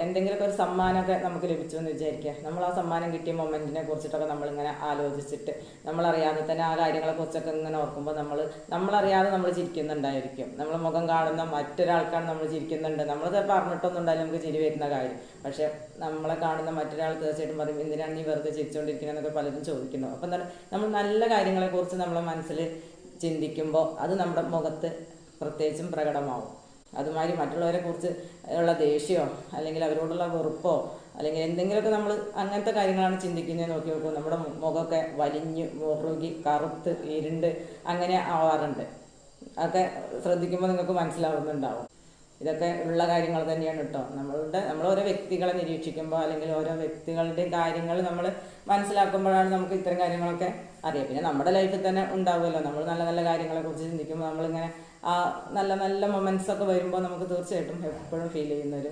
എന്തെങ്കിലുമൊക്കെ ഒരു സമ്മാനമൊക്കെ നമുക്ക് ലഭിച്ചു എന്ന് വിചാരിക്കുക. നമ്മൾ ആ സമ്മാനം കിട്ടിയ മൊമെന്റിനെ കുറിച്ചിട്ടൊക്കെ നമ്മളിങ്ങനെ ആലോചിച്ചിട്ട് നമ്മളറിയാതെ തന്നെ ആ കാര്യങ്ങളെ കുറിച്ചൊക്കെ ഇങ്ങനെ ഓർക്കുമ്പോൾ നമ്മളറിയാതെ നമ്മൾ ചിരിക്കുന്നുണ്ടായിരിക്കും. നമ്മൾ മുഖം കാണുന്ന മറ്റൊരാൾക്കാണ് നമ്മൾ ചിരിക്കുന്നുണ്ട്. നമ്മൾ ചിലപ്പോൾ അറിഞ്ഞിട്ടൊന്നും ഉണ്ടായാലും നമുക്ക് ചിരി വരുന്ന കാര്യം. പക്ഷെ നമ്മളെ കാണുന്ന മറ്റൊരാൾ തീർച്ചയായിട്ടും പറയും, എന്തിനാണ് നീ വെറുതെ ചിരിച്ചുകൊണ്ടിരിക്കുന്നതെന്നൊക്കെ പലരും ചോദിക്കുന്നു. അപ്പം എന്താണ്, നമ്മൾ നല്ല കാര്യങ്ങളെക്കുറിച്ച് നമ്മളെ മനസ്സിൽ ചിന്തിക്കുമ്പോൾ അത് നമ്മുടെ മുഖത്ത് പ്രത്യേകിച്ചും പ്രകടമാവും. അതുമാതിരി മറ്റുള്ളവരെ കുറിച്ച് ഉള്ള ദേഷ്യമോ അല്ലെങ്കിൽ അവരോടുള്ള വെറുപ്പോ അല്ലെങ്കിൽ എന്തെങ്കിലുമൊക്കെ നമ്മൾ അങ്ങനത്തെ കാര്യങ്ങളാണ് ചിന്തിക്കുന്നത് നോക്കി നോക്കും, നമ്മുടെ മുഖമൊക്കെ വലിഞ്ഞ് മുറുകി കറുത്ത് ഇരുണ്ട് അങ്ങനെ ആവാറുണ്ട്. അതൊക്കെ ശ്രദ്ധിക്കുമ്പോൾ നിങ്ങൾക്ക് മനസ്സിലാവുന്നുണ്ടാവും. ഇതൊക്കെ ഉള്ള കാര്യങ്ങൾ തന്നെയാണ് കേട്ടോ. നമ്മൾ ഓരോ വ്യക്തികളെ നിരീക്ഷിക്കുമ്പോൾ അല്ലെങ്കിൽ ഓരോ വ്യക്തികളുടെ കാര്യങ്ങൾ നമ്മൾ മനസ്സിലാക്കുമ്പോഴാണ് നമുക്ക് ഇത്തരം കാര്യങ്ങളൊക്കെ അറിയാം. പിന്നെ നമ്മുടെ ലൈഫിൽ തന്നെ ഉണ്ടാവുമല്ലോ, നമ്മൾ നല്ല നല്ല കാര്യങ്ങളെ കുറിച്ച് ചിന്തിക്കുമ്പോൾ നമ്മളിങ്ങനെ ആ നല്ല നല്ല മൊമെന്റ്സ് ഒക്കെ വരുമ്പോൾ നമുക്ക് തീർച്ചയായിട്ടും എപ്പോഴും ഫീൽ ചെയ്യുന്നൊരു